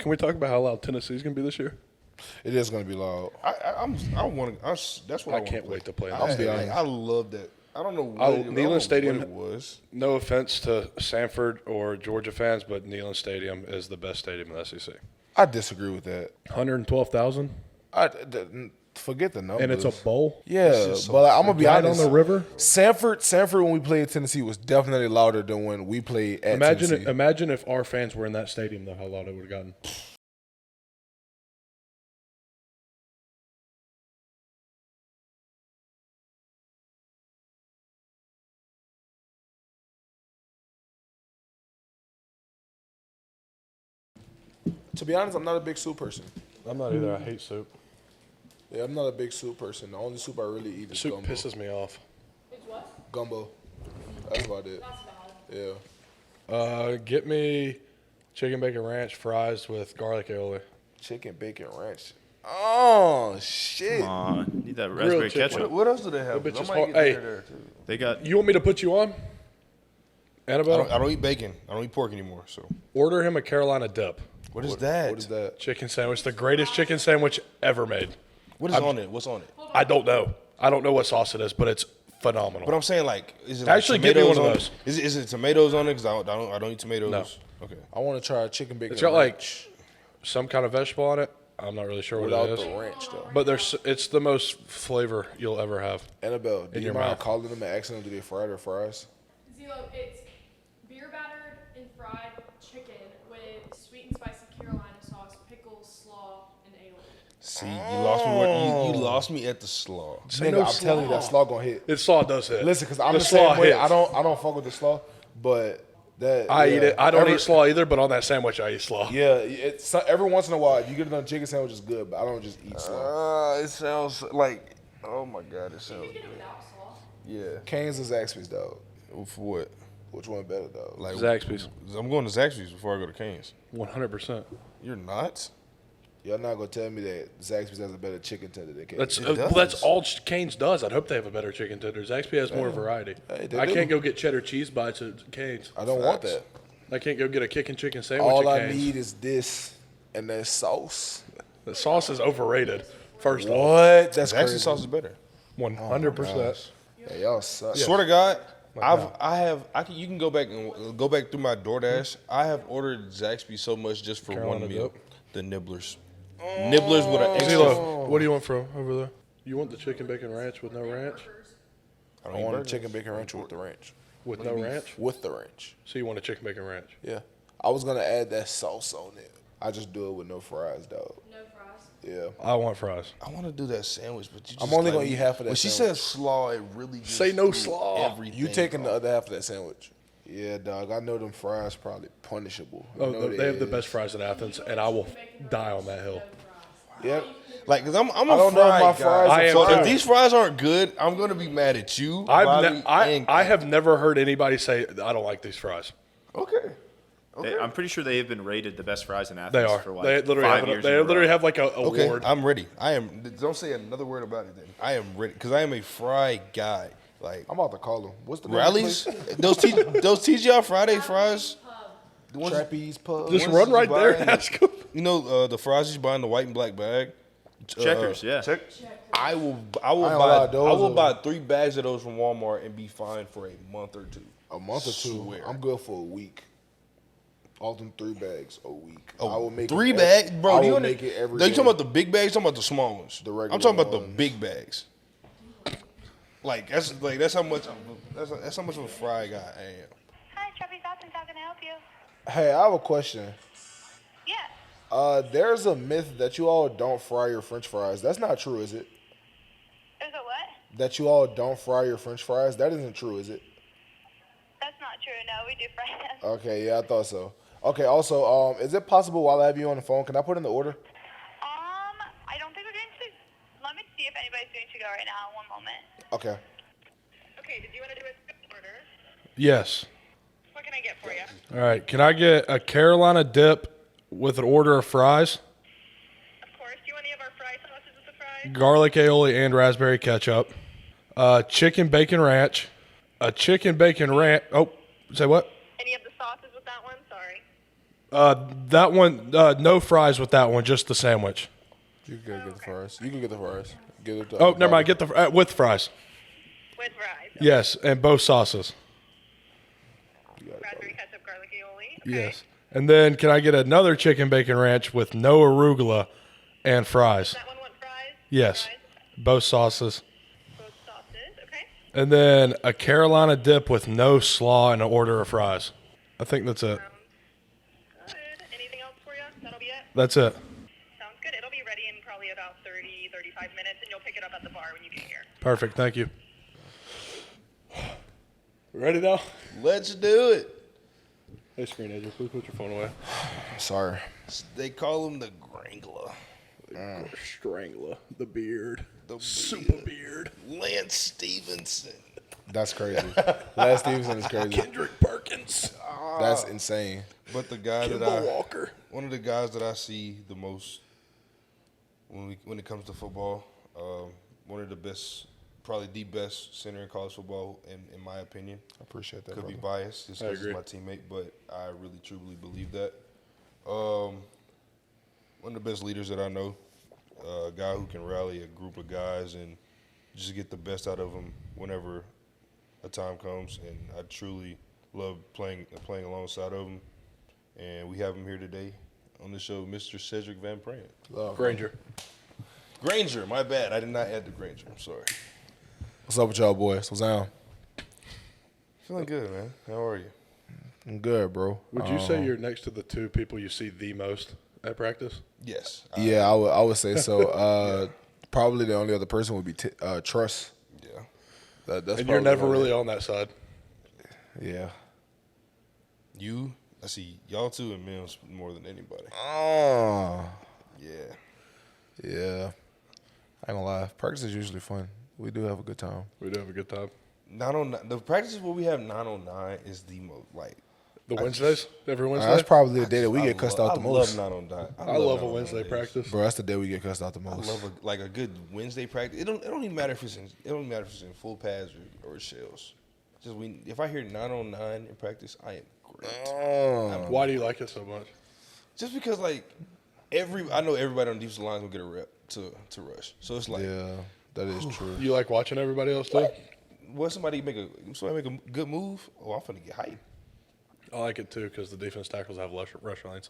can we talk about how loud Tennessee's going to be this year? It is going to be loud. That's what I can't wait to play in that I stadium. love that. I don't know Neyland Stadium what it was. No offense to Sanford or Georgia fans, but Neyland Stadium is the best stadium in the SEC. I disagree with that. 112,000? Forget the numbers. And it's a bowl? Yeah, but like, I'm going to be honest. on the river? Sanford, when we played Tennessee, was definitely louder than when we played at Tennessee. Imagine if our fans were in that stadium, though, how loud it would have gotten. To be honest, I'm not a big soup person. I'm not either. I hate soup. Yeah, I'm not a big soup person. The only soup I really eat is Soup gumbo. pisses me off. It's what? Gumbo. That's about it. That's valid. Yeah. Get me chicken bacon ranch fries with garlic aioli. Chicken bacon ranch. Oh, shit. Come on, need that raspberry chicken. ketchup. What else do they have? Bitch is I might hard. get Hey. there too. They got You want me to put you on? Annabelle? I don't eat bacon. I don't eat pork anymore. So Order him a Carolina dip. what is that? What is that? Chicken sandwich. The greatest chicken sandwich ever made. What is on it? What's on it? I don't know. I don't know what sauce it is, but it's phenomenal. But I'm saying, like, is it Actually, like give me tomatoes one of on those. it? Is it tomatoes on it? Because I don't eat tomatoes. No. Okay. I want to try chicken bacon It's got like ranch some kind of vegetable on it. I'm not really sure what without it is. the ranch, though. But it's the most flavor you'll ever have. Annabelle, do you your mind mouth. calling them and asking them do they fried or fries? Zelo, it's beer battered and fried chicken with sweet and spicy Carolina sauce, pickles, slaw, and aioli. See, you lost me. You lost me at the slaw. Say Nigga, no I'm telling you, that slaw gonna hit. It slaw does hit. Listen, because I'm The the slaw same way. hits. I don't fuck with the slaw, but that I eat it. I don't every, eat slaw either, but on that sandwich I eat slaw. Yeah, it's every once in a while you get it on a chicken sandwich is good, but I don't just eat slaw. It sounds like, oh my god, it sounds. You get it without slaw. Yeah. Canes or Zaxby's, dog. For what? Which one better, dog? Like Zaxby's. I'm going to Zaxby's before I go to Cane's. 100%. You're not. Y'all not gonna tell me that Zaxby's has a better chicken tender than Canes. That's It does. that's all Cane's does. I'd hope they have a better chicken tender. Zaxby has more variety. Hey, they I do. can't go get cheddar cheese bites at Cane's. I don't want that. I can't go get a kickin' chicken sandwich All at I Cane's. need is this and that sauce. The sauce is overrated. First off, What? That's Zaxby's crazy. sauce is better. 100%. Yeah, y'all suck. Swear to God, you can go back and go back through my DoorDash. I have ordered Zaxby so much just for Carolina one meal. dip. The nibblers. Nibblers with an extra. Zelo, what do you want from over there? You want the chicken bacon ranch with no ranch? I want a chicken bacon ranch with the ranch. With no ranch? With the ranch. So you want a chicken bacon ranch? Yeah. I was gonna add that sauce on it. I just do it with no fries, dog. No fries. Yeah. I want fries. I want to do that sandwich, but you just I'm only like- gonna eat half of that When she sandwich. said slaw, it really just Say no threw slaw. Everything You taking the off. other half of that sandwich? Yeah, dog. I know them fries probably punishable. I Oh, know they have the is. best fries in Athens, and I will die on that hill. Yeah. Like, cause I'm a I don't know if fry my guy. fries I am So too. if these fries aren't good, I'm gonna be mad at you. Bobby, and- I have never heard anybody say I don't like these fries. Okay. I'm pretty sure they have been rated the best fries in Athens They are. for like They literally 5 have. years. They in a literally row. have like a Okay, award. I'm ready. I am. Don't say another word about it. Then I am ready because I am a fry guy. Like I'm about to call them. What's the name of the rallies, place? those TGI Friday fries. The ones, Trapeze Pub. Just ones run you right there buy and in- ask them. You know the fries you buy in the white and black bag. Checkers, yeah. I will I ain't buy. lie, I those will are- buy 3 bags of those from Walmart and be fine for a month or 2. A month or two. Swear. I'm good for a week. All them 3 bags a week. I will make 3 it bags, bro. I do you will under- make it every You day. talking about the big bags? Talking about the small ones? The regular I'm talking about the ones. big bags. That's how much. That's how much of a fry guy I am. Hi, Trapeze Athens. How can I help you? Hey, I have a question. Yeah. There's a myth that you all don't fry your French fries. That's not true, is it? There's a what? That you all don't fry your French fries? That isn't true, is it? That's not true. No, we do fry them. Okay, yeah, I thought so. Okay, also, is it possible while I have you on the phone, can I put in the order? I don't think we're doing to. Let me see if anybody's doing to go right now. One moment. Okay. Okay. Did you want to do a order? Yes. What can I get for you? All right. Can I get a Carolina dip with an order of fries, Of course. Do you want any of our fry sauces with the fries? garlic aioli, and raspberry ketchup? Chicken bacon ranch. A chicken bacon ranch. Oh, say what? Any of the sauces with that one? Sorry. That one, no fries with that one, just the sandwich. You can get the fries. You can get the fries. Get it. Oh, never mind. Get the with fries. With fries. Yes, and both sauces. Raspberry ketchup, garlic aioli. Okay. Yes. And then can I get another chicken bacon ranch with no arugula and fries? That one want fries? Yes, Fries, both sauces. both sauces. Okay. And then a Carolina dip with no slaw and an order of fries. I think that's it. Good. Anything else for you? That'll be it? That's it. Sounds good. It'll be ready in probably about 30, 35 minutes, and you'll pick it up at the bar when you get here. Perfect. Thank you. Ready now? Let's do it. Hey, screenager, please put your phone away. Sorry. They call him the Grangler. Strangler, the beard, The super beard. Lance Stevenson. That's crazy. Lance Stevenson is crazy. Kendrick Perkins, That's insane. But the guy that Kimball Walker. one of the guys that I see the most when it comes to football, one of the best, probably the best center in college football, in my opinion. I appreciate that. Could be brother. biased just I because he's agree. my teammate, but I really truly believe that. One of the best leaders that I know, a guy who can rally a group of guys and just get the best out of them whenever a time comes, and I truly love playing alongside of him. And we have him here today on the show, Mr. Sedrick Van Pran. Love. Granger. Granger, my bad. I did not add the Granger. I'm sorry. What's up with y'all boys? What's down? Feeling good, man. How are you? I'm good, bro. Would you say you're next to the two people you see the most at practice? Yes. Yeah, I would say so. Probably the only other person would be Truss. Yeah. That's And you're probably never one. really on that side. Yeah. You, I see y'all two and Mills more than anybody. Oh. Yeah. Yeah. I ain't gonna lie. Practice is usually fun. We do have a good time. We do have a good time. 909. The practices where we have 909 is the most like. The Wednesdays? Every Wednesday? That's probably the day that we get cussed out the I most. love 909. I love a 909 Wednesday days. practice. Bro, that's the day we get cussed out the I most. love a good Wednesday practice. It don't even matter if it's in full pads or shells. Just if I hear 909 in practice, I am great. Oh. Why do you like it so much? Just because like I know everybody on defensive lines will get a rep to rush. So it's like Yeah, that is true. You like watching everybody else too? once somebody make a good move, oh, I'm finna get hyped. I like it too because the defense tackles have less rush lines.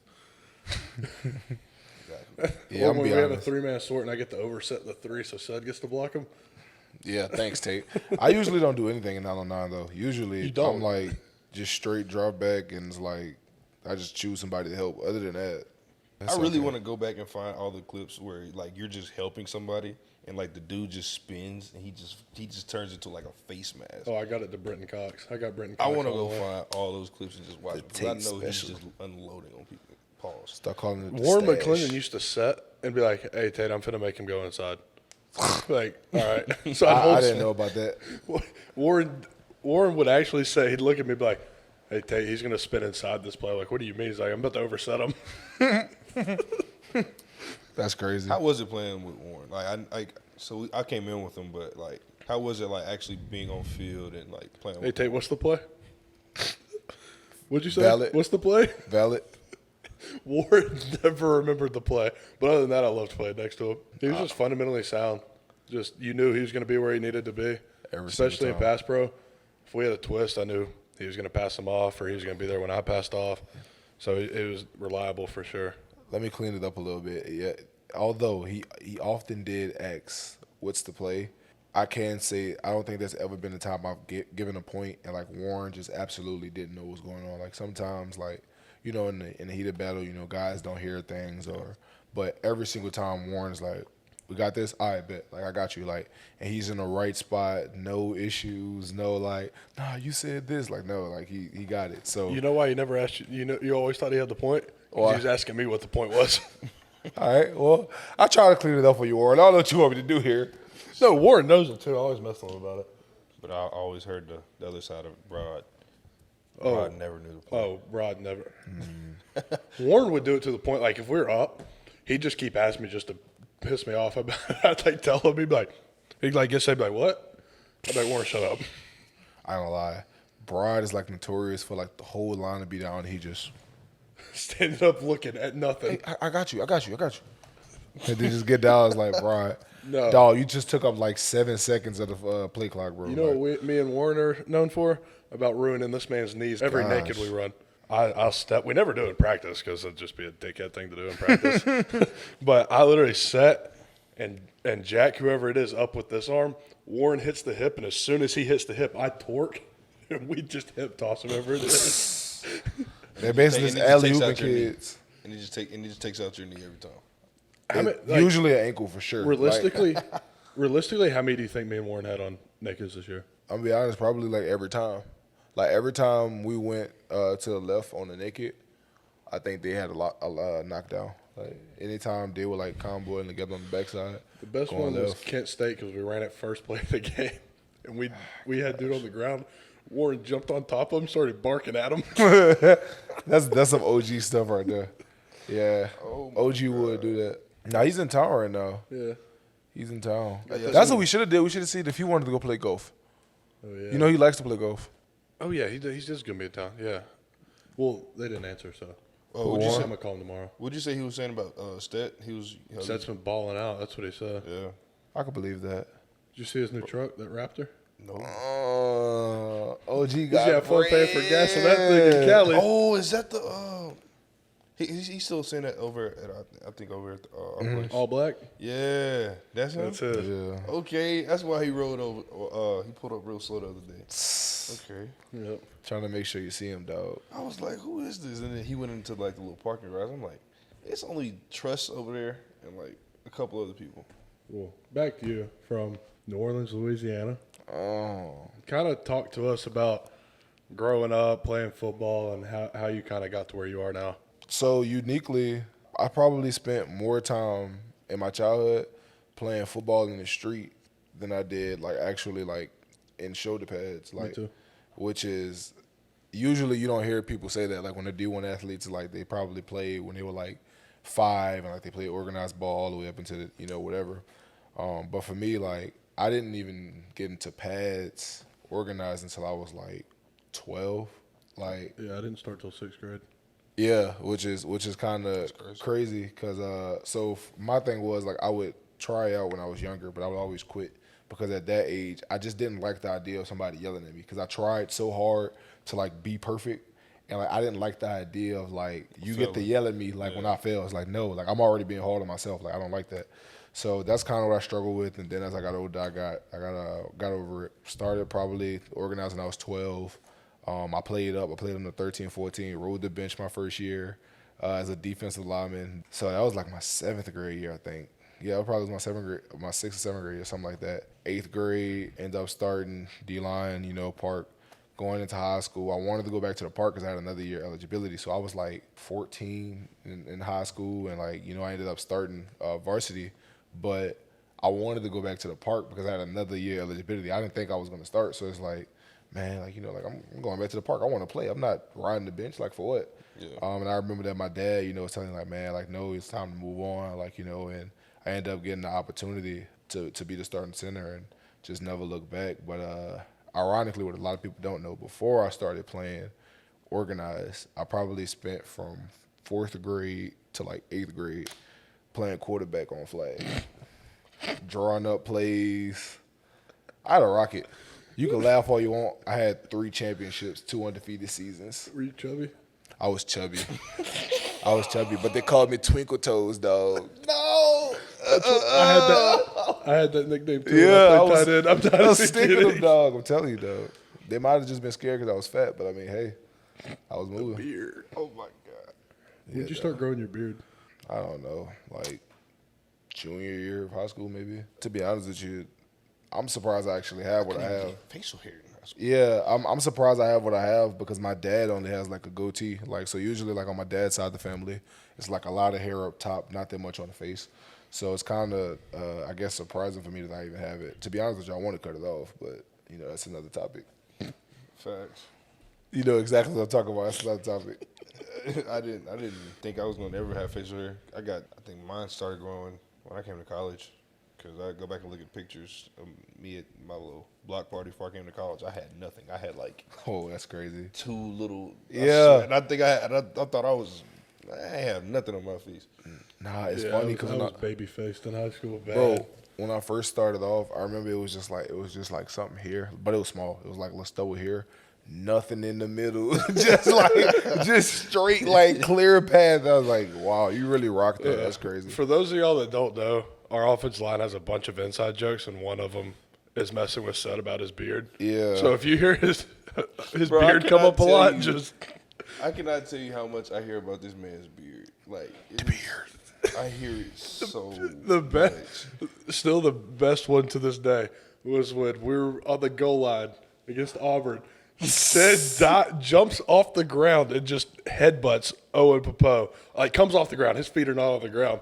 Yeah, Or I'm when be we have a honest. three-man sort and I get to overset the three so Sed gets to block him. Yeah, thanks, Tate. I usually don't do anything in 909 though. Usually You don't? I'm like just straight drop back and it's like I just choose somebody to help. Other than that, I really want to go back and find all the clips where like you're just helping somebody and like the dude just spins and he just turns into like a face mask. Oh, I got it to Brenton Cox. I got Brenton I Cox. want to on go the wall. find all those clips and just watch The because I tape know he's special. just unloading on people. Pause. start calling it. the Warren stash. McClendon used to set and be like, "Hey Tate, I'm finna make him go inside." Like, all right. So I'd I hold didn't know about that. Warren would actually say, he'd look at me and be like, "Hey Tate, he's gonna spin inside this play." Like, what do you mean? He's like, "I'm about to overset him." That's crazy. How was it playing with Warren? So I came in with him, but like, how was it like actually being on field and like playing? Hey with Tate, what's the play? What'd you say? Valid. What's the play? Valid. Warren never remembered the play, but other than that, I loved playing next to him. He was just fundamentally sound. Just you knew he was going to be where he needed to be, Every especially single in time. pass pro. If we had a twist, I knew he was going to pass him off, or he was going to be there when I passed off. So it was reliable for sure. Let me clean it up a little bit. Yeah, although he often did ask, "What's the play?" I can say I don't think there's ever been a time I've given a point and like Warren just absolutely didn't know what was going on. Like sometimes, like you know, in the heat of battle, you know, guys don't hear things but every single time Warren's like, "We got this. All right, bet. Like I got you." Like, and he's in the right spot, no issues, no like, "Nah, you said this." Like no, like he got it. So You know why he never asked you? You know, you always thought he had the point. 'Cause Why? He was asking me what the point was. all right, well, I try to clean it up for you, Warren. I don't know what you want me to do here. No, Warren knows it too. I always mess with him about it. But I always heard the other side of Broad. Oh. Broad never knew the play. Oh, Rod never. Warren would do it to the point like if we were up, he'd just keep asking me just to piss me off. I'd like tell him, he'd get said, be like, "What?" I'd be like, "Warren, shut up." I don't lie. Broad is like notorious for like the whole line to be down. He just standing up looking at nothing. Hey, I got you. And they just get down. It's like, bro, No. dog, you just took up like 7 seconds of the play clock, bro. You know what me and Warren are known for? About ruining this man's knees every naked we run. I'll step. We never do it in practice because it'd just be a dickhead thing to do in practice. But I literally set and jack whoever it is up with this arm. Warren hits the hip, and as soon as he hits the hip, I torque, and we just hip toss whoever it is. They're basically just alley-ooping kids. And he just takes out your knee every time. Usually an ankle for sure. Realistically, how many do you think me and Warren had on nakeds this year? I'm gonna be honest, probably like every time. Like every time we went to the left on the naked, I think they had a knockdown. Like anytime they were like comboing together on the backside. The best going one was left. Kent State because we ran at first play of the game, and we had dude on the ground. Warren jumped on top of him, started barking at him. That's some OG stuff right there. Yeah, OG would do that. Nah, he's in town right now. Yeah. He's in town. That's what we should have did. We should have seen if he wanted to go play golf. Oh yeah. You know he likes to play golf. Oh yeah, he's just gonna be in town. Yeah. Well, they didn't answer, so. Oh, what'd you I'm say? gonna call him tomorrow. What'd you say he was saying about Stet? He was. Sed's been balling out. That's what he said. Yeah. I could believe that. Did you see his new truck, that Raptor? No. OG He's got got fun paying for gas on that thing in Cali. Oh, is that the? He's still saying that over at I think over at our place. All black? Yeah, that's him. That's it. Yeah. Okay, that's why he rode over. He pulled up real slow the other day. Okay, Yep. Trying to make sure you see him, dog. I was like, who is this? And then he went into like the little parking garage. I'm like, it's only Truss over there and like a couple other people. Well, back to you from New Orleans, Louisiana. Oh. Kind of talk to us about growing up, playing football, and how you kind of got to where you are now. So uniquely, I probably spent more time in my childhood playing football in the street than I did like actually like in shoulder pads. Like, too. Which is usually you don't hear people say that. Like when the D1 athletes, like they probably played when they were like 5 and like they played organized ball all the way up into the whatever. But for me, like I didn't even get into pads organized until I was like 12. Like Yeah, I didn't start till 6th grade. yeah, which is kind of crazy because my thing was like I would try out when I was younger, but I would always quit because at that age I just didn't like the idea of somebody yelling at me because I tried so hard to like be perfect and like I didn't like the idea of like you get to yell at me like when I fail. It's like no, like I'm already being hard on myself. Like I don't like that. So that's kind of what I struggled with. And then as I got older, I got over it. Started probably organizing when I was 12. I played up. I played on the 13, 14, rode the bench my first year as a defensive lineman. So that was like my 7th grade year, I think. Yeah, it probably was my 6th or 7th grade year, something like that. 8th grade, ended up starting DLine, park. Going into high school, I wanted to go back to the park because I had another year eligibility. So I was like 14 in high school, and like I ended up starting varsity. But I wanted to go back to the park because I had another year eligibility. I didn't think I was going to start. So it's like, man, I'm going back to the park. I want to play. I'm not riding the bench. Like, for what? Yeah. And I remember that my dad, was telling me, like, man, like, no, it's time to move on. Like, and I ended up getting the opportunity to be the starting center and just never look back. But ironically, what a lot of people don't know, before I started playing organized, I probably spent from 4th grade to like 8th grade playing quarterback on flag, drawing up plays. I had a rocket. You can laugh all you want. I had 3 championships, 2 undefeated seasons. Were you chubby? I was chubby. But they called me Twinkle Toes, dog. No. I had that nickname too. Yeah, I played tight end. I'm I tired was of sticking kidding. them, dog. I'm telling you, dog. They might have just been scared because I was fat, but I mean, hey, I was moving. Beard. Oh my god. When did you start growing your beard? I don't know, like junior year of high school, maybe. To be honest with you, I'm surprised I actually have what I have. Facial hair in high school. Yeah, I'm surprised I have what I have because my dad only has like a goatee. Like, so usually like on my dad's side of the family, it's like a lot of hair up top, not that much on the face. So it's kind of, I guess, surprising for me that I even have it. To be honest with you, I want to cut it off, but that's another topic. Facts. You know exactly what I'm talking about. That's another topic. I didn't think I was gonna ever have facial hair. I think mine started growing when I came to college. Cause I go back and look at pictures of me at my little block party before I came to college. I had nothing. I had like Oh, that's crazy. 2 little. Yeah. And I think I thought I was I have nothing on my face. Nah, it's Yeah, funny I because was baby faced in high school. Bad. bro, when I first started off, I remember it was just like something here, but it was small. It was like let's throw it here. Nothing in the middle, just straight like clear path. I was like, wow, you really rocked that. That's crazy. For those of y'all that don't know, our offensive line has a bunch of inside jokes, and one of them is messing with Sed about his beard. Yeah. So if you hear his Bro, I beard come cannot up a tell lot, you- just I cannot tell you how much I hear about this man's beard. Like the beard. I hear it so the best, much. still the best one to this day was when we were on the goal line against Auburn. Sed jumps off the ground and just headbutts Owen Popo. Like comes off the ground. His feet are not on the ground.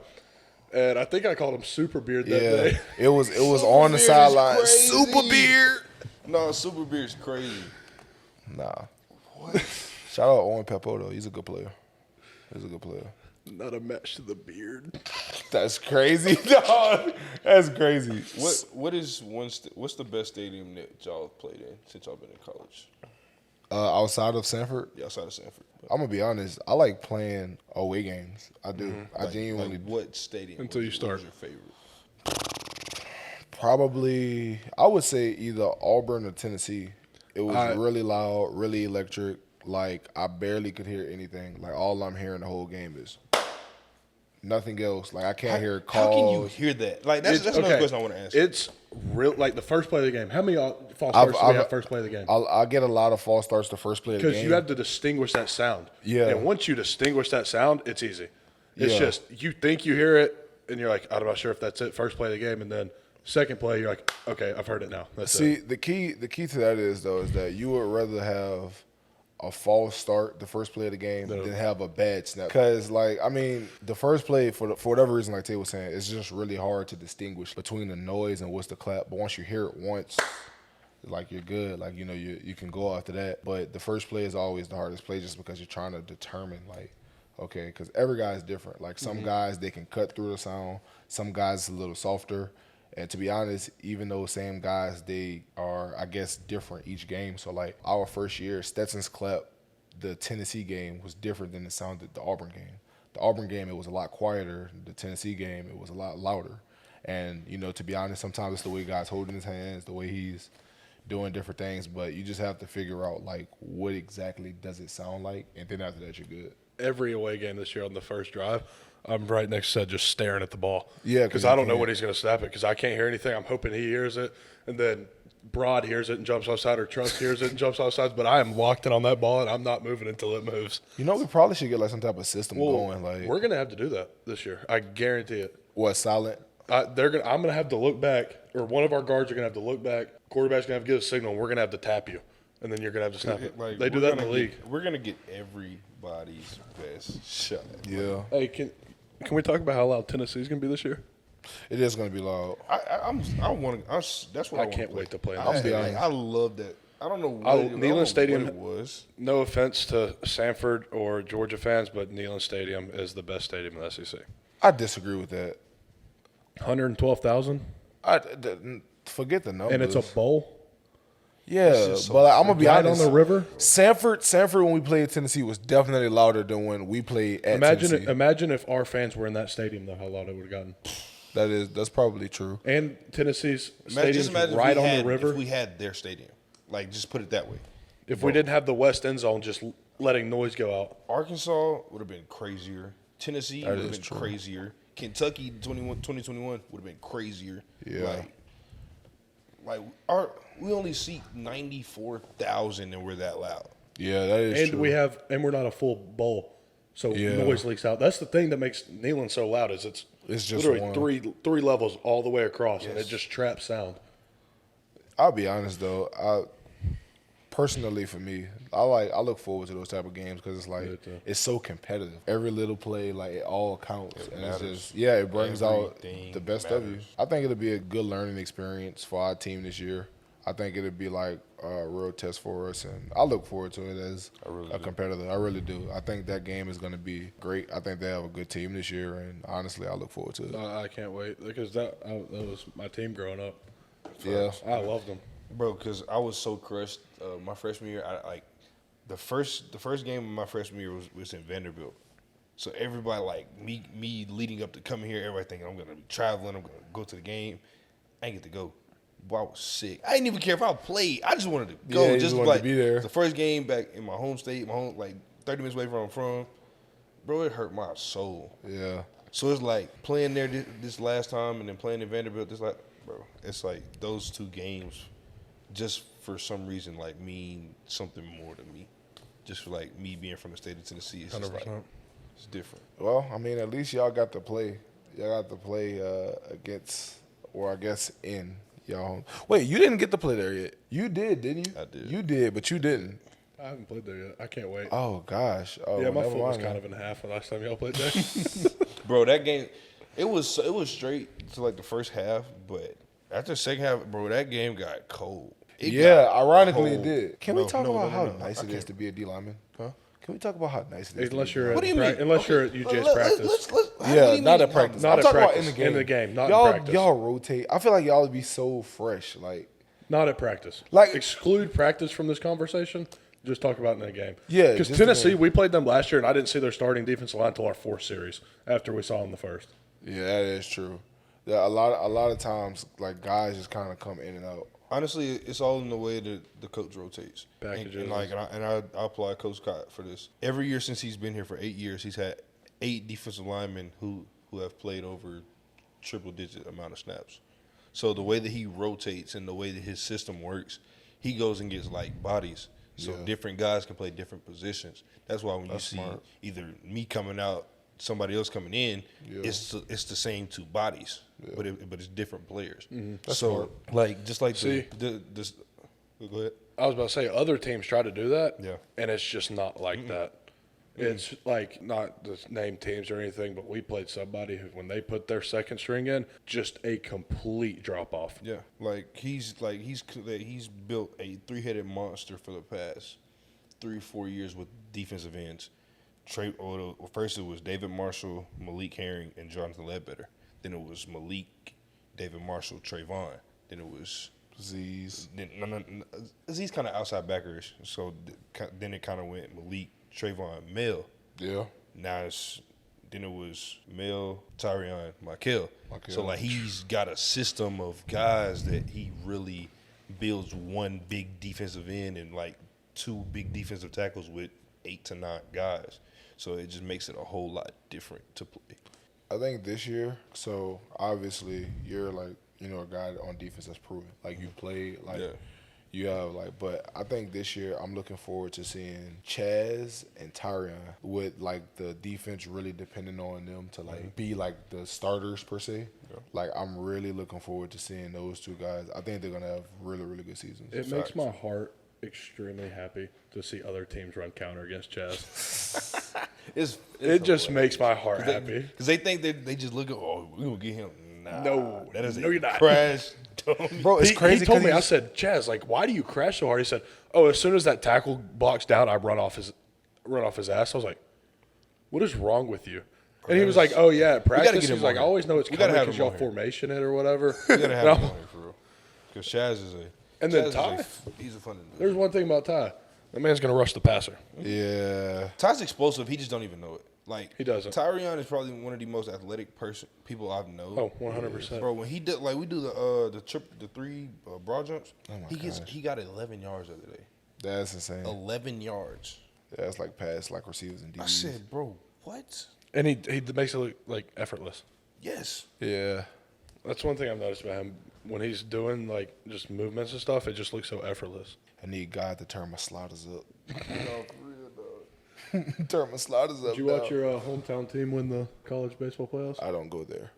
And I think I called him Super Beard that Yeah, day. it was on the Beard is sideline. crazy. Super beard. No, Super Beard's crazy. Nah. Shout out Owen Peppo though. He's a good player. He's a good player. Not a match to the beard. That's crazy, dog. That's crazy. What's the best stadium that y'all have played in since y'all been in college? Outside of Sanford, Yeah, outside of Sanford. I'm gonna be honest. I like playing away games. I do. I genuinely Like what stadium? Until you what start. was your favorite? probably. I would say either Auburn or Tennessee. It was really loud, really electric. Like I barely could hear anything. Like all I'm hearing the whole game is nothing else. Like I can't hear calls. How can you hear that? Like that's another question I want to ask. It's real, like the first play of the game. How many false starts do we have first play of the game? I get a lot of false starts the first play of the game. Because you have to distinguish that sound. Yeah. And once you distinguish that sound, it's easy. It's Yeah. just you think you hear it, and you're like, I'm not sure if that's it. First play of the game, and then second play, you're like, okay, I've heard it now. That's See, it. the key to that is that you would rather have a false start the first play of the game than have a bad snap. Because the first play for whatever reason, like Tay was saying, it's just really hard to distinguish between the noise and what's the clap. But once you hear it once, like you're good. Like you can go after that. But the first play is always the hardest play, just because you're trying to determine okay, because every guy is different. Like some guys they can cut through the sound, some guys it's a little softer. And to be honest, even though same guys, they are, I guess, different each game. So, like, our first year, Stetson's clap, the Tennessee game, was different than it sounded the Auburn game. The Auburn game, it was a lot quieter. The Tennessee game, it was a lot louder. And, to be honest, sometimes it's the way guys holding his hands, the way he's doing different things. But you just have to figure out, like, what exactly does it sound like. And then after that, you're good. Every away game this year on the first drive, I'm right next to Sed just staring at the ball. Yeah, because I don't know when he's going to snap it because I can't hear anything. I'm hoping he hears it. And then Broad hears it and jumps outside, or Trust hears it and jumps outside. But I am locked in on that ball, and I'm not moving until it moves. We probably should get, like, some type of system going. Like, we're going to have to do that this year. I guarantee it. what, silent? I'm going to have to look back, or one of our guards are going to have to look back. Quarterback's going to have to give a signal, and we're going to have to tap you. And then you're going to have to snap it. Like, They do we're that in the gonna league. We're gonna get everybody's best shot. Yeah. Hey, can we talk about how loud Tennessee's going to be this year? It is going to be loud. That's what I can't wait to play in I, that like, I love that. I don't know what, Neyland Stadium it was. No offense to Sanford or Georgia fans, but Neyland Stadium is the best stadium in the SEC. I disagree with that. 112,000, Forget the numbers. and it's a bowl Yeah, just so but I'm gonna be right honest. on the river. Sanford when we played Tennessee was definitely louder than when we played at Tennessee. Imagine if our fans were in that stadium, though, how loud it would have gotten. That's probably true. And Tennessee's Just stadium's imagine right on the if river. we had their stadium. Like, just put it that way. If we didn't have the west end zone, just letting noise go out. Arkansas would have been crazier. Tennessee would have is been true. crazier. Kentucky 2021 would have been crazier. Yeah. We only seat 94,000 and we're that loud. Yeah, that is And true. we're not a full bowl, so Yeah. noise leaks out. That's the thing that makes Neyland so loud is it's just literally one. three levels all the way across, and it just traps sound. I'll be honest though. Personally, for me, I look forward to those type of games because it's like Me too. it's so competitive. Every little play, like it all counts, and it's matters. just it brings out Everything the best of you. matters. I think it'll be a good learning experience for our team this year. I think it'll be like a real test for us, and I look forward to it as a competitor. I really do. I think that game is going to be great. I think they have a good team this year, and honestly, I look forward to it. I can't wait because that was my team growing up. Yeah. I loved them. Bro, because I was so crushed my freshman year. The first game of my freshman year was in Vanderbilt. So everybody like me leading up to coming here, everybody thinking I'm gonna be traveling, I'm gonna go to the game. I ain't get to go. Boy, I was sick. I didn't even care if I played. I just wanted to go. Yeah, you just wanted like to be there. the first game back in my home state, like 30 minutes away from where I'm from. Bro, it hurt my soul. Yeah. So it's like playing there this last time and then playing in Vanderbilt this like, bro, it's like those 2 games just for some reason like mean something more to me. Just for like me being from the state of Tennessee, it's just like, it's different. Well, I mean, at least y'all got to play. Y'all got to play against, or I guess in y'all home. Wait, you didn't get to play there yet. You did, didn't you? I did. You did, but you didn't. I haven't played there yet. I can't wait. Oh, gosh. Oh, Yeah, my never foot was mind kind then. of in half the last time y'all played there. Bro, that game, it was straight to like the first half, but after the second half, bro, that game got cold. It Yeah, got ironically it cold. did. Can we No, talk no, about no, how no, no. nice I it is can't. to be a D lineman? Huh? Can we talk about how nice it is? Unless to be you're a What do you mean? unless you're at UJ's practice. Yeah, not at practice. Not I'm at talking about practice. In the game, not y'all, in practice. Y'all rotate. I feel like y'all would be so fresh. Like, Not at practice. Like- exclude practice from this conversation. Just talk about it in the game. Yeah, because just the Tennessee, game. we played them last year, and I didn't see their starting defensive line until our 4th series after we saw them the first. yeah, that is true. Yeah, a lot of times, like guys just kind of come in and out. Honestly, it's all in the way that the coach rotates. Packages. And I apply Coach Scott for this. Every year since he's been here for 8 years, he's had 8 defensive linemen who have played over triple-digit amount of snaps. So the way that he rotates and the way that his system works, he goes and gets like bodies. So Yeah. different guys can play different positions. That's why when That's you see smart. either me coming out, somebody else coming in, Yeah. it's the same 2 bodies, but it's different players. That's So smart. like just like See? this. Go ahead. I was about to say other teams try to do that, Yeah. and it's just not like that. It's like not the name teams or anything, but we played somebody who, when they put their second string in, just a complete drop off. Yeah, he's built a 3-headed monster for the past 3-4 years with defensive ends. First it was David Marshall, Malik Herring, and Jonathan Ledbetter. Then it was Malik, David Marshall, Trayvon. Then it was Z's. Z's kind of outside backerish. So then it kind of went Malik, Trayvon, Mel. Yeah. Now then it was Mel, Tyrion, Michael. So like he's got a system of guys that he really builds one big defensive end and like 2 big defensive tackles with 8 to 9 guys. So it just makes it a whole lot different to play. I think this year, so obviously you're like, you know, a guy on defense that's proven. Like you played, like Yeah. you have like, but I think this year I'm looking forward to seeing Chaz and Tyrion with like the defense really depending on them to like be like the starters per se. Yeah. Like I'm really looking forward to seeing those 2 guys. I think they're gonna have really, really good seasons. It makes my heart extremely happy to see other teams run counter against Chaz. It just makes my heart happy. Because they think they just look at, oh, we're going to get him. Nah, No, that is no, a you're not. crash. dummy. Bro, it's crazy. He told 'cause me, I he's- said, Chaz, like, why do you crash so hard? He said, oh, as soon as that tackle blocks down, I run off his ass. I was like, what is wrong with you? And he was like, oh, yeah, at practice. get him He's like, I on here. always know it's We gotta coming have because him y'all on here. formation it or whatever. You got to have And him I'm- on here for real. Because Chaz is a. And then Chaz is Ty. he's a fun dude. There's one thing about Ty. That man's going to rush the passer. Yeah. Ty's explosive. He just don't even know it. Like He doesn't. Tyrion is probably one of the most athletic people I've known. Oh, 100%. Bro, when he did like we do the 3 broad jumps, he got 11 yards the other day. That's insane. 11 yards. Yeah, it's like pass like receivers and DBs. I said, bro, what? And he makes it look like effortless. Yes. Yeah. That's one thing I've noticed about him. When he's doing like just movements and stuff, it just looks so effortless. I need God to turn my sliders up. No, for real, dog. Turn my sliders up. Did you watch dog. your hometown team win the college baseball playoffs? I don't go there.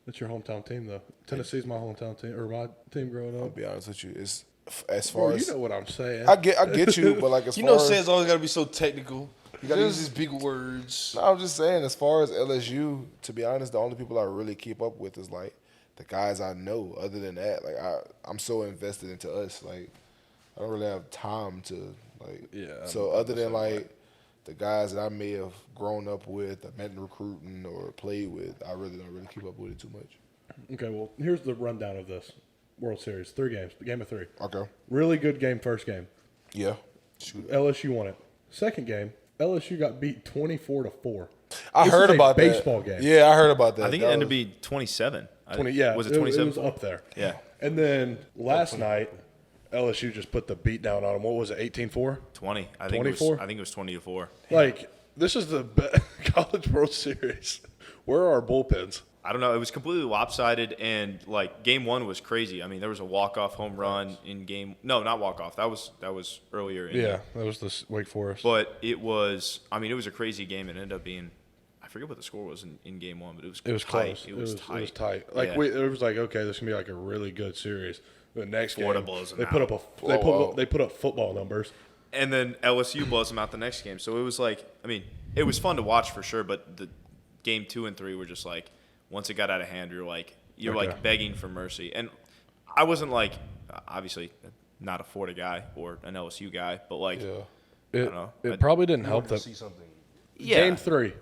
That's your hometown team, though. Tennessee's my hometown team, or my team growing I'll up. be honest with you. It's as far Bro, as you know what I'm saying. I get you, but like as You far know, as Sed's always got to be so technical. You got to use Just- these big words. No, I'm just saying, as far as LSU, to be honest, the only people I really keep up with is like the guys I know. Other than that, like I'm so invested into us, like I don't really have time to like. Yeah, So other than like the guys that I may have grown up with, I met in recruiting or played with, I really don't really keep up with it too much. Okay, well, here's the rundown of this World Series. 3 games. Game of 3. Okay. Really good game, first game. Yeah. LSU won it. Second game, LSU got beat 24-4. I This heard was a about baseball that. game. Yeah, I heard about that. I think it ended up being 27. 20, yeah, Was it 27? It was up there. Yeah. And then last night, LSU just put the beat down on them. What was it, 18-4? 20. I think 24? I think it was 20-4. Like, this is the College World Series. Where are our bullpens? I don't know. It was completely lopsided, and like game one was crazy. I mean, there was a walk-off home run in game. No, not walk-off. That was earlier. In Yeah, that was the Wake Forest. But it was. I mean, it was a crazy game. It ended up being. I forget what the score was in game one, but it was. It was tight. close. It was tight. It was tight. Like Yeah. it was like, okay, this is gonna be like a really good series. The next Florida game, blows them they out. put up they put up football numbers. And then LSU blows them out the next game. So it was like, I mean, it was fun to watch for sure. But the game 2 and 3 were just like, once it got out of hand, you're Okay. like begging for mercy. And I wasn't like, obviously, not a Florida guy or an LSU guy, but like, Yeah. It, don't know. it probably didn't You help wanted to that. see something. yeah, Game 3,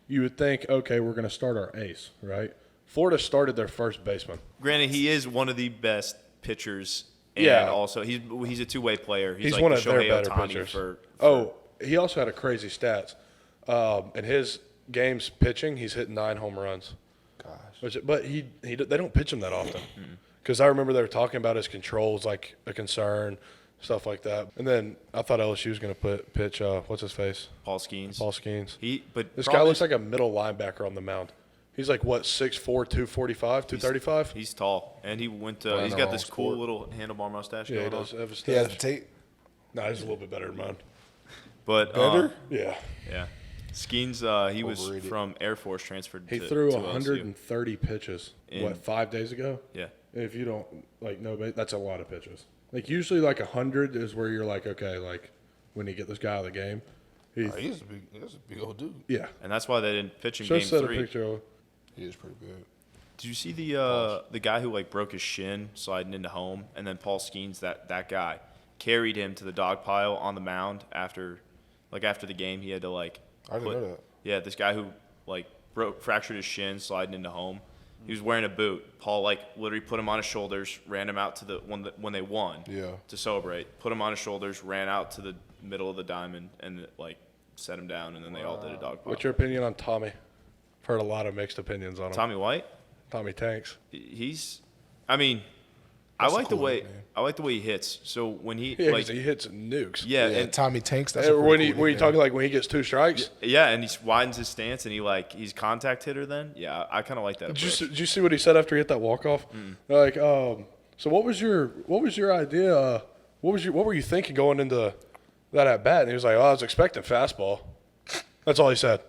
you would think, okay, we're gonna start our ace, right? Florida started their first baseman. Granted, he is one of the best pitchers. And Yeah. also, he's a two-way player. He's like one the of their Shohei better Ohtani pitchers. For He also had a crazy stats. In his games pitching, he's hitting 9 home runs. Gosh. But they don't pitch him that often. Because I remember they were talking about his controls, like a concern, stuff like that. And then I thought LSU was going to pitch, what's his face? Paul Skenes. Paul Skenes. But This guy looks like a middle linebacker on the mound. He's like, what, 6'4", 245, 235? He's tall, and he went. Playing He's the got wrong this cool sport. little handlebar mustache Yeah, he going does on. have a He has the stash. tape. Nah, he's a little bit better than mine. But Better? Yeah. yeah. Skenes, he was Overrated. from Air Force, transferred. He to, threw to LSU. 130 pitches, In- 5 days ago? Yeah, If you don't, like, no, that's a lot of pitches. Like, usually, like, 100 is where you're like, okay, like, when you get this guy out of the game. He's a big old dude. Yeah. and that's why they didn't pitch in Show Game set a 3. picture of He is pretty good. Did you see the guy who like broke his shin sliding into home, and then Paul Skenes, that guy, carried him to the dog pile on the mound after the game. He had to like. I didn't know that. Yeah, this guy who like fractured his shin sliding into home. He was wearing a boot. Paul like literally put him on his shoulders, ran him out to the when they won. Yeah. To celebrate, put him on his shoulders, ran out to the middle of the diamond, and like set him down, and then they all did a dog pile. What's your opinion on Tommy? I've heard a lot of mixed opinions on him. Tommy White? Tommy Tanks. He's, I mean, I That's a like cool the way nickname. I like the way he hits. So when he Yeah, like 'cause he hits nukes. yeah, Yeah, and Tommy Tanks. That's Hey, a pretty when cool you nickname. talking like when he gets 2 strikes. yeah, and he widens his stance, and he's contact hitter. Then yeah, I kind of like that. Did you see what he said after he hit that walk off? Like, so what was your idea? What were you thinking going into that at bat? And he was like, I was expecting fastball. That's all he said.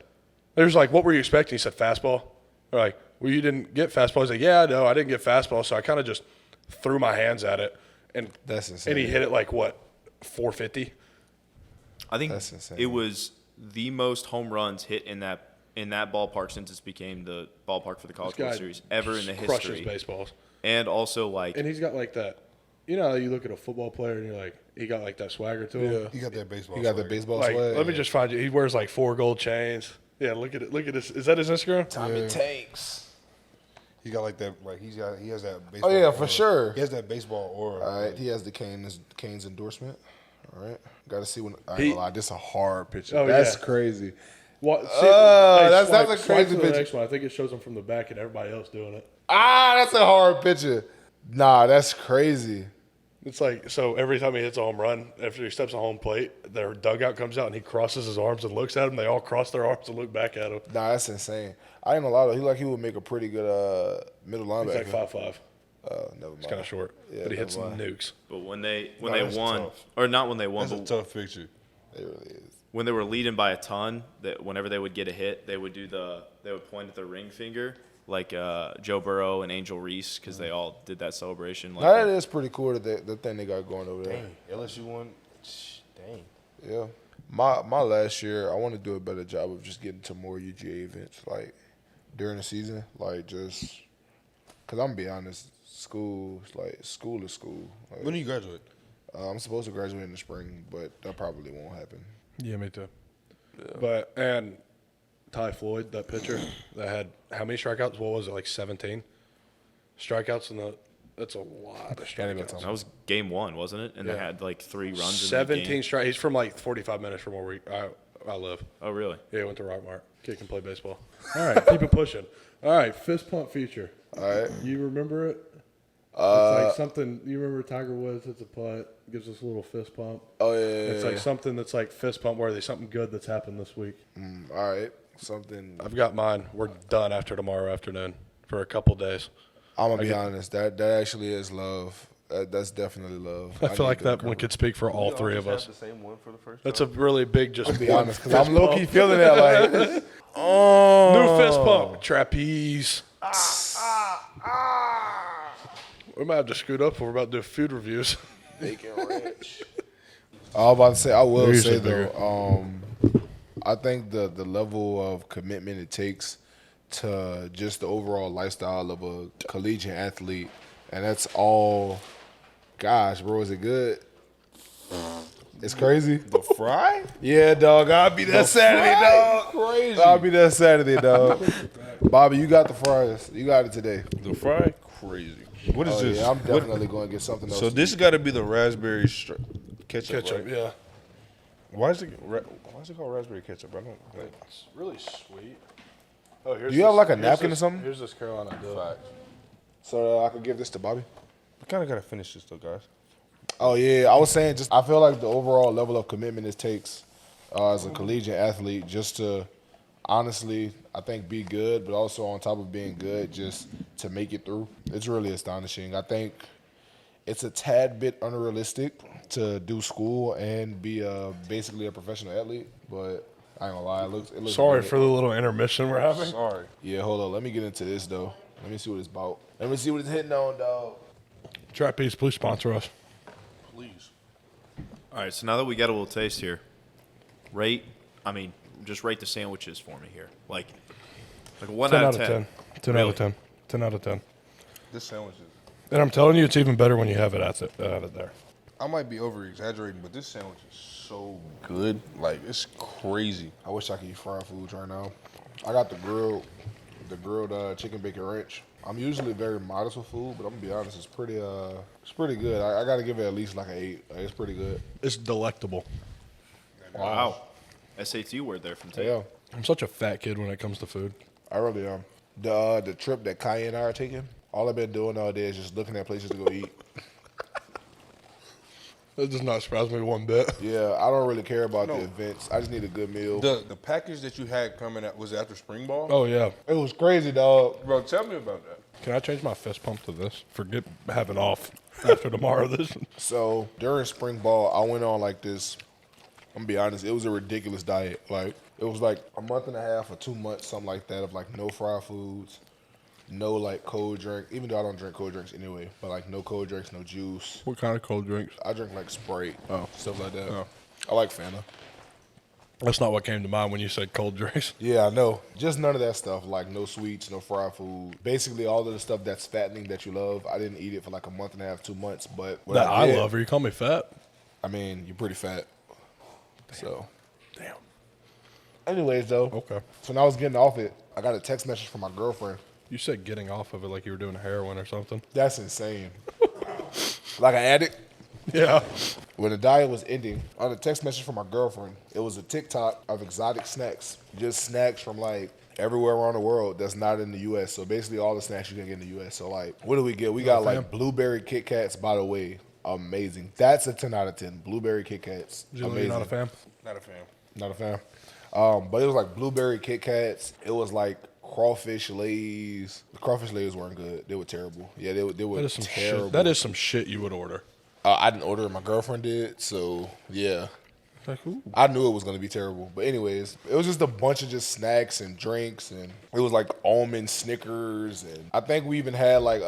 They was like, what were you expecting? He said fastball. They're like, well, you didn't get fastball. He's like, yeah, no, I didn't get fastball, so I kind of just threw my hands at it, and That's insane. and he hit it like what, 450. I think That's insane. it was the most home runs hit in that ballpark since it became the ballpark for the College This World guy Series ever in the crushes history. baseballs. And also like And he's got like that. You know how you look at a football player and you're like, he got like that swagger to him. Yeah. He got that baseball. He got the swagger. baseball Like, swag. let me just find you. He wears like 4 gold chains. Yeah, look at it. Look at this. Is that his Instagram? Tommy Tanks. He got like that. Like he has that baseball. Oh yeah, for aura. sure. He has that baseball aura. All right, he has the Canes endorsement. All right, got to see when. I He- ain't gonna lie, this is a hard picture. Oh, That's yeah. crazy. What? that's a swipe crazy to the picture. next one. I think it shows him from the back and everybody else doing it. Ah, that's a hard picture. Nah, that's crazy. It's like, so every time he hits a home run, after he steps on home plate, their dugout comes out and he crosses his arms and looks at him. They all cross their arms and look back at him. Nah, that's insane. I ain't gonna lie though. He would make a pretty good middle He's linebacker. like 5'5". Never mind. He's kind of short, Yeah, but he hits never mind. nukes. but when they that's won tough. or not when they won, That's a but tough picture. It really is. when they were leading by a ton, that whenever they would get a hit, they would point at their ring finger like Joe Burrow and Angel Reese because they all did that celebration. Like Nah, that that. is pretty cool. The thing they got going over there. Dang, LSU won. Dang. Yeah. My last year, I want to do a better job of just getting to more UGA events, like during the season, like just because I'm gonna be honest, school is school. Like, When do you graduate? I'm supposed to graduate in the spring, but that probably won't happen. Yeah, me too. But, and Ty Floyd, that pitcher that had how many strikeouts? What was it, like 17 strikeouts? That's a lot of Can't even strikeouts. tell. That was game one, wasn't it? And they Yeah. had like 3 runs. 17 in the game. strike. He's from like 45 minutes from where I live. Oh, really? Yeah, I went to Rockmart. Kid can play baseball. All right, keep it pushing. All right, fist pump feature. All right. You remember it? It's like something. You remember Tiger Woods hits a putt, gives us a little fist pump. Oh, yeah. It's like something that's like fist pump worthy, something good that's happened this week. All right. Something. I've got mine. We're done after tomorrow afternoon for a couple days. I'm going to be honest. That actually is love. That's definitely love. I feel need like to that recover. one could speak for all three of us. The same one for the first That's a really big just. Be honest, because I'm low key feeling that. Like, New fist pump. Trapeze. We might have to scoot up. We're about to do food reviews. bacon ranch. I was about to say, I will They're say usually though, I think the level of commitment it takes to just the overall lifestyle of a collegiate athlete, and that's all. Gosh, bro, is it good? It's crazy. The fry? Yeah, dog. I'll be there Saturday, dog. Crazy. I'll be there Saturday, dog. Bobby, you got the fries. You got it today. The fry? Crazy. What is Oh, this? yeah, I'm What- definitely going to get something else. So this got to be the raspberry ketchup, Ketchup, right? yeah. Why is it called raspberry ketchup? I don't. It's really sweet. Oh, here's Do you have like a here's napkin or this- something? Here's this Carolina Dove. So I could give this to Bobby. We kind of got to finish this though, guys. Oh yeah, I was saying I feel like the overall level of commitment it takes as a collegiate athlete just to honestly, I think be good, but also on top of being good, just to make it through. It's really astonishing. I think it's a tad bit unrealistic to do school and be basically a professional athlete, but I ain't gonna lie, it looks Sorry good. for the little intermission we're having. Sorry. Yeah, hold on. Let me get into this though. Let me see what it's about. Let me see what it's hitting on, dog. Trapeze, please sponsor us. Please. All right, so now that we got a little taste here, just rate the sandwiches for me here. Like 1 10 out of 10. 10 Really? out of 10. 10 out of 10. This sandwich is. And I'm telling you, it's even better when you have it at it there. I might be over exaggerating, but this sandwich is so good. Like it's crazy. I wish I could eat fried foods right now. I got the grilled chicken bacon ranch. I'm usually very modest with food, but I'm gonna be honest, it's pretty good. I gotta give it at least like an 8. Like, it's pretty good. It's delectable. Wow. SAT word there from Tate. Yeah, I'm such a fat kid when it comes to food. I really am. The trip that Kai and I are taking, all I've been doing all day is just looking at places to go eat. That does not surprise me one bit. Yeah, I don't really care about the events. I just need a good meal. The package that you had coming out was it after spring ball? Oh, yeah. It was crazy, dog. Bro, tell me about that. Can I change my fist pump to this? Forget having off after tomorrow. This. So during spring ball, I went on like this. I'm gonna be honest, it was a ridiculous diet. Like it was like a month and a half or 2 months, something like that, of like no fried foods, no like cold drink. Even though I don't drink cold drinks anyway, but like no cold drinks, no juice. What kind of cold drinks? I drink like Sprite, stuff like that. Oh. I like Fanta. That's not what came to mind when you said cold drinks. Yeah, I know. Just none of that stuff. Like no sweets, no fried food. Basically, all of the stuff that's fattening that you love. I didn't eat it for like a month and a half, 2 months. But what That I did- love. Or you call me fat? I mean, you're pretty fat. So, Damn. anyways, though. Okay. So when I was getting off it, I got a text message from my girlfriend. You said getting off of it like you were doing heroin or something. That's insane. Like an addict. Yeah. When the diet was ending, I got a text message from my girlfriend. It was a TikTok of exotic snacks. Just snacks from like everywhere around the world that's not in the U.S. So basically all the snacks you can get in the U.S. So like, what do we get? We got like blueberry Kit Kats, by the way. Amazing. That's a 10 out of 10. Blueberry Kit Kats. You're Amazing. not a fan? Not a fan. Not a fan. But it was like blueberry Kit Kats. It was like crawfish Lays. The crawfish Lays weren't good. They were terrible. Yeah, they were That is some terrible. shit. That is some shit you would order. I didn't order it. My girlfriend did. So, yeah. Like, ooh. I knew it was going to be terrible. But anyways, it was just a bunch of just snacks and drinks. And it was like almond Snickers. And I think we even had like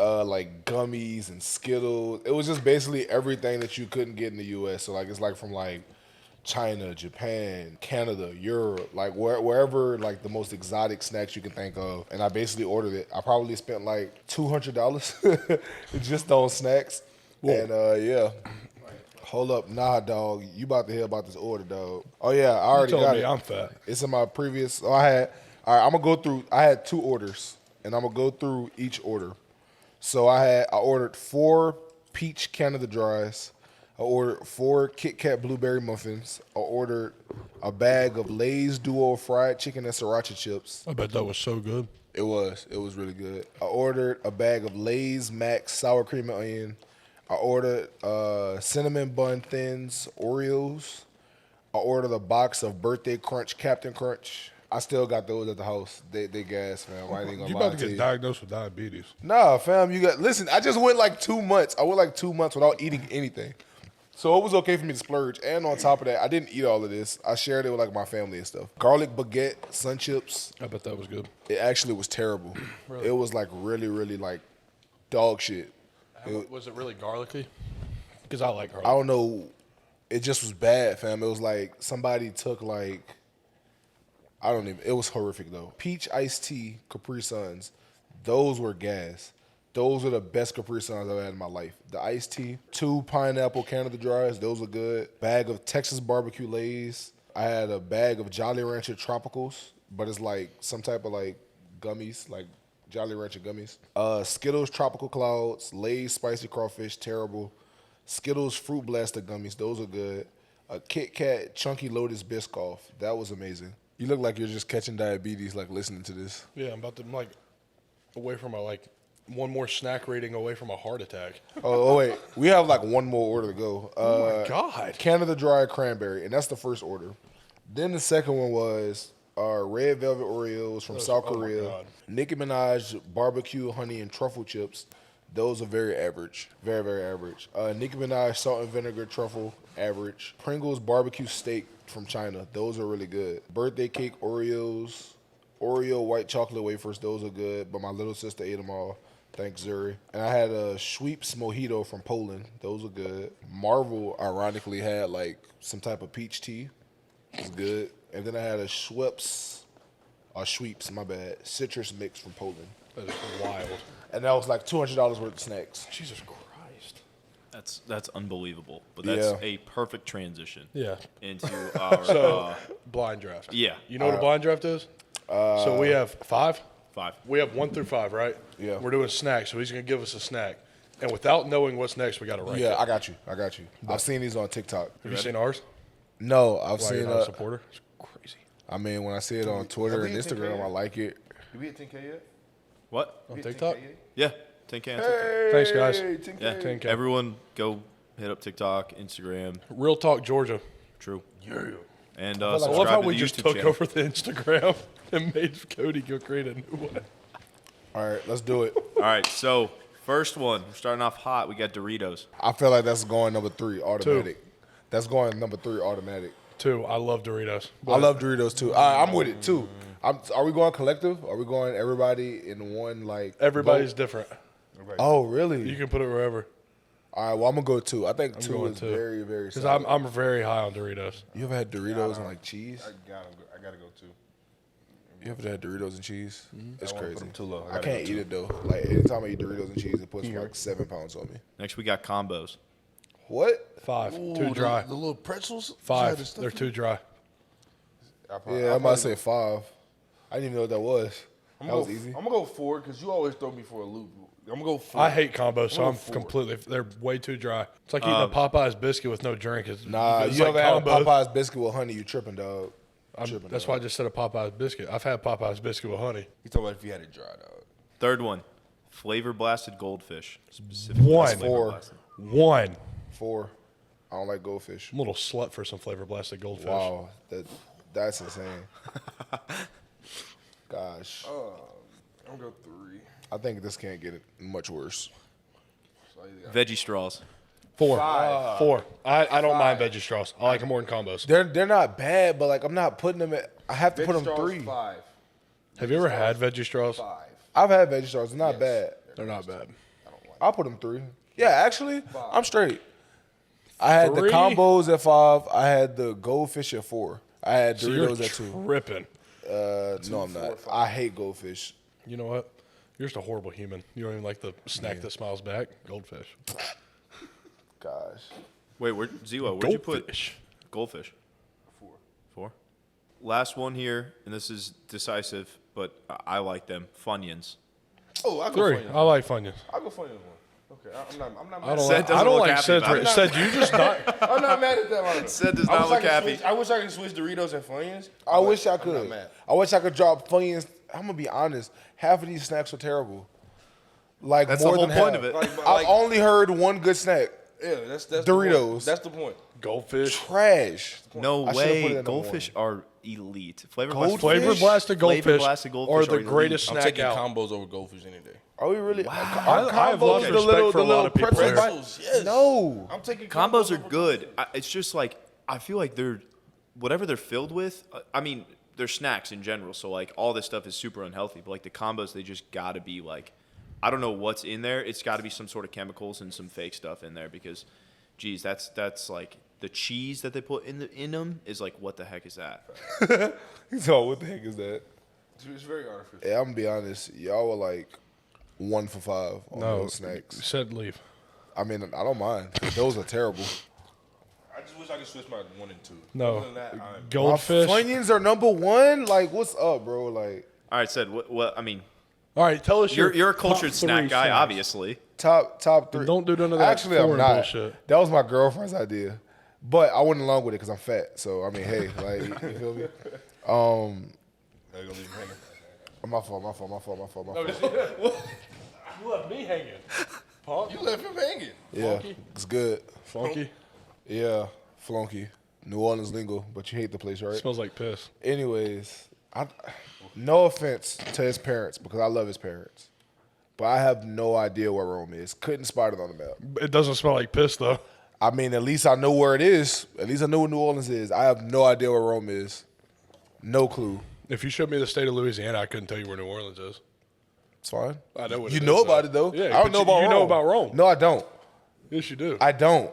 gummies and Skittles. It was just basically everything that you couldn't get in the U.S. So like it's like from like China, Japan, Canada, Europe, like wherever like the most exotic snacks you can think of. And I basically ordered it. I probably spent like $200 just on snacks. Whoa. And yeah. Hold up, nah, dog. You about to hear about this order, dog. Oh yeah, I already telling got me it. I'm fat. It's in my previous. So I had. All right, I'm gonna go through. I had 2 orders, and I'm gonna go through each order. So I ordered 4 peach Canada Dries. I ordered 4 Kit Kat blueberry muffins. I ordered a bag of Lay's Duo fried chicken and sriracha chips. I bet that was so good. It was really good. I ordered a bag of Lay's Max sour cream and onion. I ordered cinnamon bun thins Oreos. I ordered a box of Birthday Crunch Captain Crunch. I still got those at the house. They gas, fam. I ain't gonna You lie about to to get you. diagnosed with diabetes. Nah, fam, listen, I just went like 2 months. I went like 2 months without eating anything. So it was okay for me to splurge. And on top of that, I didn't eat all of this. I shared it with like my family and stuff. Garlic baguette, sun chips. I bet that was good. It actually was terrible. Really? It was like really, really like dog shit. Was it really garlicky? Because I like garlic. I don't know. It just was bad, fam. It was like somebody took like, it was horrific though. Peach iced tea, Capri Suns. Those were gas. Those are the best Capri Suns I've had in my life. The iced tea, 2 pineapple Canada Dries, those are good. Bag of Texas barbecue Lays. I had a bag of Jolly Rancher Tropicals, but it's like some type of like gummies, like Jolly Rancher gummies. Skittles Tropical Clouds, Lay's Spicy Crawfish, terrible. Skittles Fruit Blaster gummies, those are good. A Kit Kat Chunky Lotus Biscoff, that was amazing. You look like you're just catching diabetes, like listening to this. Yeah, I'm about to away from one more snack rating away from a heart attack. Oh wait, we have like one more order to go. Oh my God. Canada Dry Cranberry, and that's the first order. Then the second one was Red Velvet Oreos from South oh my Korea. God. Nicki Minaj Barbecue Honey and Truffle Chips. Those are very average. Very, very average. Nicki Minaj Salt and Vinegar Truffle, average. Pringles Barbecue Steak from China. Those are really good. Birthday Cake Oreos. Oreo White Chocolate Wafers. Those are good, but my little sister ate them all. Thanks, Zuri. And I had a Schweppes Mojito from Poland. Those are good. Marvel, ironically, had like some type of peach tea. It's good. And then I had a Schweppes, my bad, citrus mix from Poland. That is wild. And that was like $200 worth of snacks. Jesus Christ. That's unbelievable. But that's Yeah. a perfect transition Yeah. into our So, blind draft. yeah. You know what a blind draft is? So we have 5? 5. We have 1 through 5, right? Yeah. We're doing snacks, so he's going to give us a snack. And without knowing what's next, we got to rank Yeah, it. I got you. I've seen these on TikTok. Have you seen ours? No, I've Why, seen you're not a supporter? It's crazy. I mean, when I see it on Twitter and we hit 10K Instagram, yet? I like it. Did we hit 10K yet? What? On We hit TikTok? 10K yet? Yeah. 10K on TikTok. Thanks, guys. 10K. Yeah. 10K. Everyone go hit up TikTok, Instagram. Real Talk Georgia. True. Yeah. And I subscribe love how to we the just YouTube took channel. over the Instagram and made Cody go create a new one. All right, let's do it. All right. So first one, we're starting off hot. We got Doritos. I feel like that's going number 3 automatic. That's going number 3 automatic. 2, I love Doritos. I love Doritos too. I'm with it too. Are we going collective? Are we going everybody in one like? Everybody's vote? different. Oh really? You can put it wherever. All right. Well, I'm gonna go 2. I think 2 going is 2. very, very. Because solid. I'm very high on Doritos. You ever had Doritos and like cheese? I gotta go too. You ever had Doritos and cheese? It's I wanna crazy. put 'em too low. I I gotta can't go eat it though. Like anytime I eat Doritos and cheese, it puts like 7 pounds on me. Next, we got combos. What? 5, Ooh, too dry. The little pretzels. 5, they're too dry. Yeah, I'm about to say 5. I didn't even know what that was. That was easy. I'm gonna go 4 because you always throw me for a loop. I'm gonna go 4. I hate combos, so I'm I'm a 4. completely. They're way too dry. It's like eating a Popeyes biscuit with no drink. Nah, it's you like ever had a combos. Popeyes biscuit with honey? You tripping, dog? That's why I just said a Popeyes biscuit. I've had Popeyes biscuit with honey. You talking about if you had it dry, dog? Third one, flavor blasted goldfish. Specifically 1, flavor blasted. 1. 4. I don't like goldfish. I'm a little slut for some flavor blasted goldfish. Wow, that's insane. Gosh, I'm gonna go 3. I think this can't get much worse. So I either got Veggie straws. 4. 5. 4. I don't mind veggie straws. I like them more in combos. They're not bad, but like I'm not putting them at. I have to put them 3. 5. Have you ever had veggie straws? 5. I've had veggie straws. They're not bad. They're not bad. I'll put them 3. Yeah, actually, I'm straight. I had the 3? combos at 5. I had the goldfish at 4. I had So you're Doritos at 2. tripping. No, I'm not. I hate goldfish. You know what? You're just a horrible human. You don't even like the snack that smiles back. Goldfish. Gosh. Wait, Zelo, where'd you put Goldfish. goldfish? 4. 4. Last one here, and this is decisive, but I like them. Funyuns. Oh, I go 3. Funyuns. I like Funyuns. I go Funyuns 1. Okay, I'm not. I Sed doesn't don't look like happy about Sedrick. it. Said you just not. I'm not mad at that. One. Sed does not look happy. I wish I could switch Doritos and Funyuns. I wish I I'm not could. mad. I wish I could drop Funyuns. I'm gonna be honest. Half of these snacks are terrible. Like That's the more whole than point half. of it. I've only heard one good snack. Yeah, that's The Doritos. point. That's the point. Goldfish. Trash. No I should've put it way. at number Goldfish are elite. Flavor Goldfish? Flavor blasted Flavor goldfish, blasted goldfish are are the elite. greatest I'm snack taking out. combos over Goldfish any day. Are we really? I have lots of the respect little, for a the lot little of people pretzel there. bites? Yes. No. I'm taking Combos are over good. It's just like I feel like they're whatever they're filled with. I mean, they're snacks in general, so like all this stuff is super unhealthy. But like the combos, they just got to be like, I don't know what's in there. It's got to be some sort of chemicals and some fake stuff in there because, geez, that's like the cheese that they put in them is like, what the heck is that? So what the heck is that? It's very artificial. Yeah, I'm gonna be honest. Y'all were like 1 for 5 on No, those snacks. Said leave. I mean, I don't mind. Those are terrible. I just wish I could switch my 1 and 2. No. Other than that, I'm Goldfish. My Funyuns are number 1. Like, what's up, bro? Like, All right, Sed. What I mean, All right, tell us you're a your cultured top snack three guy, snacks. obviously. top 3. Don't do none of that Actually, I'm foreign not. bullshit. That was my girlfriend's idea, but I went along with it because I'm fat. So I mean, hey, like, you feel me? gonna leave him hanging. My fault. You left me hanging. Punk? You left him hanging. Yeah, Funky? it's good. Funky. Yeah, flunky. New Orleans lingo, but you hate the place, right? Smells like piss. Anyways, no offense to his parents because I love his parents, but I have no idea where Rome is. Couldn't spot it on the map. It doesn't smell like piss though. I mean, at least I know where it is. At least I know where New Orleans is. I have no idea where Rome is. No clue. If you showed me the state of Louisiana, I couldn't tell you where New Orleans is. It's fine. I know what You it know is, about though. it though. Yeah, I don't but know about you Rome. know about Rome. No, I don't. Yes, you do. I don't.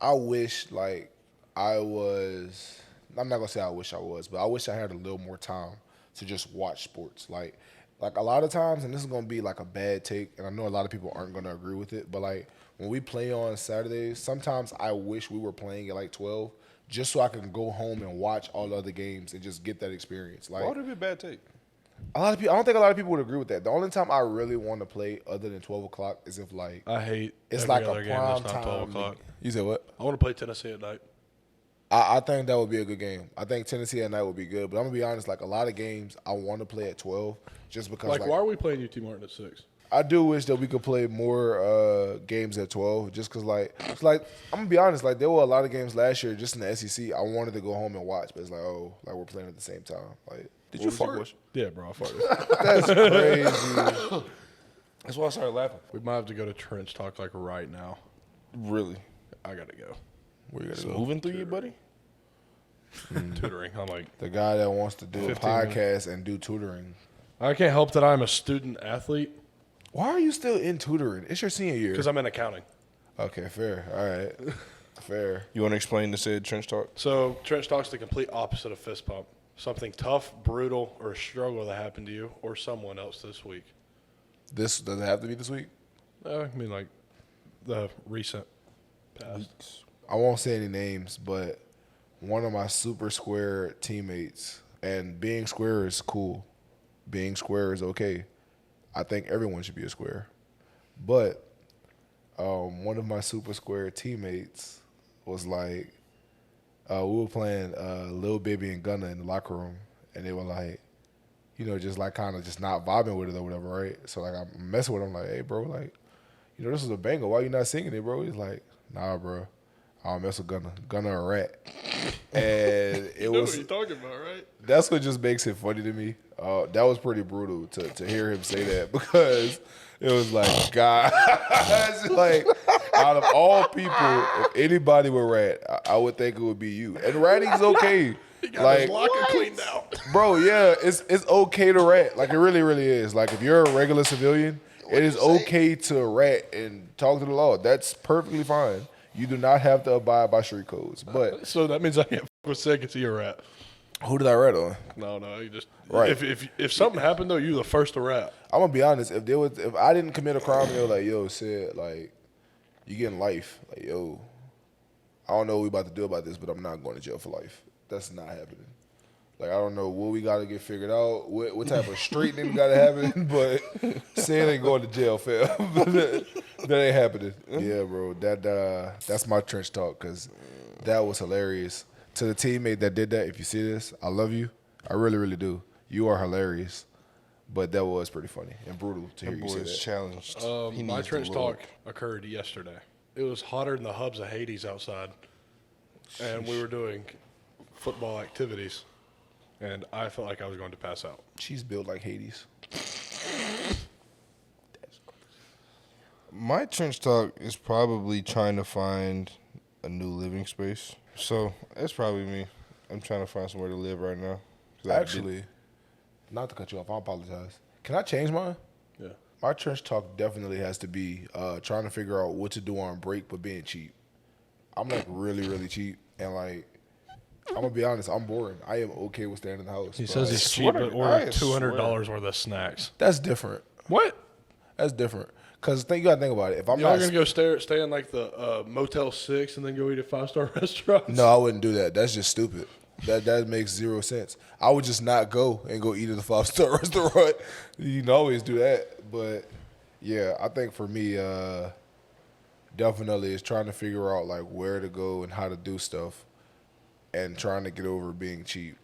I wish like I was. I'm not gonna say I wish I was, but I wish I had a little more time to just watch sports. Like a lot of times, and this is gonna be like a bad take, and I know a lot of people aren't gonna agree with it, but like when we play on Saturdays, sometimes I wish we were playing at like 12, just so I can go home and watch all the other games and just get that experience. Like Why would it be a bad take? a lot of people, I don't think a lot of people would agree with that. The only time I really want to play other than 12 o'clock is if like I hate it's every like a other game that's prime not 12 time. o'clock. You said what? I want to play Tennessee at night. I think that would be a good game. I think Tennessee at night would be good. But I'm gonna be honest, like a lot of games I want to play at 12 just because Like, why are we playing UT Martin at 6? I do wish that we could play more games at 12 just because it's like I'm gonna be honest, like there were a lot of games last year just in the SEC I wanted to go home and watch, but it's like, oh, like we're playing at the same time. Like, Did what you was your fart? question? Yeah, bro, I farted. That's crazy. That's why I started laughing. We might have to go to Trench Talk like right now. Really? I gotta go. Where you gotta It's go? moving through you, buddy? Tutoring. I'm like, The guy that wants to do a 15 podcast and do tutoring. I can't help that I'm a student athlete Why are you still in tutoring? It's your senior year. because I'm in accounting. Okay, fair. All right, fair. You want to explain the said trench talk? So Trench Talk's the complete opposite of fist pump. Something tough, brutal, or a struggle that happened to you or someone else this week. This does it have to be this week? I mean, like the recent past. I won't say any names, but one of my super square teammates, and being square is cool. Being square is okay. I think everyone should be a square. But one of my super square teammates was like, we were playing Lil Baby and Gunna in the locker room, and they were like, you know, just like kind of just not vibing with it or whatever, right? So like I'm messing with him, like, hey, bro, like, you know, this is a banger. Why you not singing it, bro? He's like, nah, bro. I don't mess with Gunna. Gunna a rat. And it was. What you're talking about, right? That's what just makes it funny to me. That was pretty brutal to hear him say that because it was like, God, like out of all people, if anybody were rat, I would think it would be you. And ratting's okay. Like, Locker cleaned out. bro, yeah, it's okay to rat. Like it really, really is. Like if you're a regular civilian, it is okay to rat and talk to the law. That's perfectly fine. You do not have to abide by street codes. But So that means I can't f with Sid because he a rat. who did I rat on? No, you just Right. If something happened though, you the first to rat. I'm gonna be honest. If I didn't commit a crime, they were like, "Yo, Sid, like, you getting life? Like, yo, I don't know what we about to do about this, but I'm not going to jail for life. That's not happening. Like, I don't know what we got to get figured out, what type of straightening got to happen, but Sid ain't going to jail, fam. That ain't happening. Yeah, bro. That's my trench talk because that was hilarious. To the teammate that did that, if you see this, I love you. I really, really do. You are hilarious. But that was pretty funny and brutal to hear That you boy say is that. challenged. He My needs trench the Lord. talk occurred yesterday. It was hotter than the hubs of Hades outside, and we were doing football activities, and I felt like I was going to pass out. She's built like Hades. My trench talk is probably trying to find a new living space. So that's probably me. I'm trying to find somewhere to live right now. 'Cause I Actually, not to cut you off, I apologize. Can I change mine? Yeah. My trench talk definitely has to be trying to figure out what to do on break, but being cheap. I'm like really, really cheap, and like I'm gonna be honest, I'm boring. I am okay with staying in the house. He but says he's swear cheap, to- but ordered I $200 worth of snacks. that's different. What? That's different. Cause you gotta think about it. If I'm Y'all not gonna go stay in like the Motel 6 and then go eat at 5-star restaurants? no, I wouldn't do that. That's just stupid. That makes zero sense. I would just not go and go eat at a 5-star restaurant. You can always do that, but yeah, I think for me, definitely is trying to figure out like where to go and how to do stuff, and trying to get over being cheap,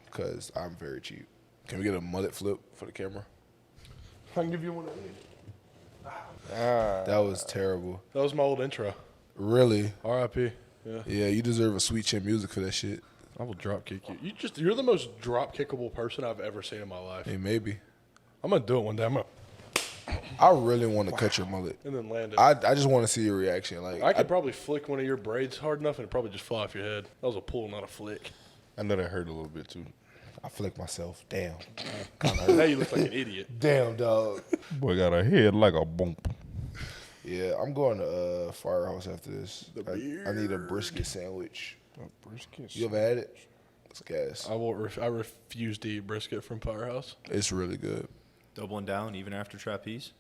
because I'm very cheap. Can we get a mullet flip for the camera? I can give you one of these. That was terrible. That was my old intro. Really? R.I.P. Yeah. Yeah, you deserve a Sweet Chin Music for that shit. I will drop kick you. You're the most drop kickable person I've ever seen in my life. Hey, maybe. I'm gonna do it one day. I really want to cut your mullet. And then land it. I just want to see your reaction. Like I could probably flick one of your braids hard enough and it'd probably just fly off your head. That was a pull, not a flick. I know that hurt a little bit too. I flick myself. Damn. Now you look like an idiot. Damn, dog. Boy got a head like a bump. Yeah, I'm going to Firehouse after this. I need a brisket sandwich. Brisket. You ever had it? It's gas. I refuse to eat brisket from Firehouse. It's really good. Doubling down even after trapeze.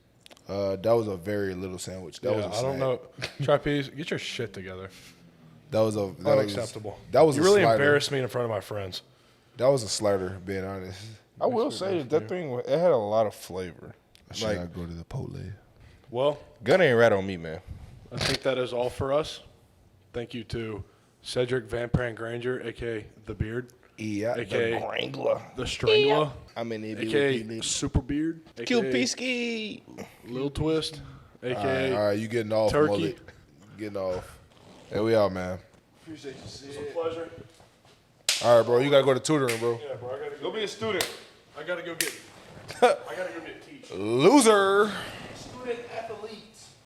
That was a very little sandwich. That was a I don't snack. know. Trapeze, get your shit together. That was Unacceptable. That was you a really slider. embarrassed me in front of my friends. That was a slider, being honest. I will say that thing, it had a lot of flavor. Should Like, I go to the Chipotle? Well, gun ain't right on me, man. I think that is all for us. Thank you to Sedrick Van Pran Granger, a.k.a. The Beard, Yeah. a.k.a. Wrangler. The Strangler, I'm in it. a.k.a. Super Beard, Q-Pisky. Lil Twist, All a.k.a. right, you getting off, Turkey. mullet. Getting off. There we are, man. Appreciate you, Sid. It's a pleasure. All right, bro. You got to go to tutoring, bro. Yeah, bro, I gotta Go be a student. teach. Loser. Student athlete.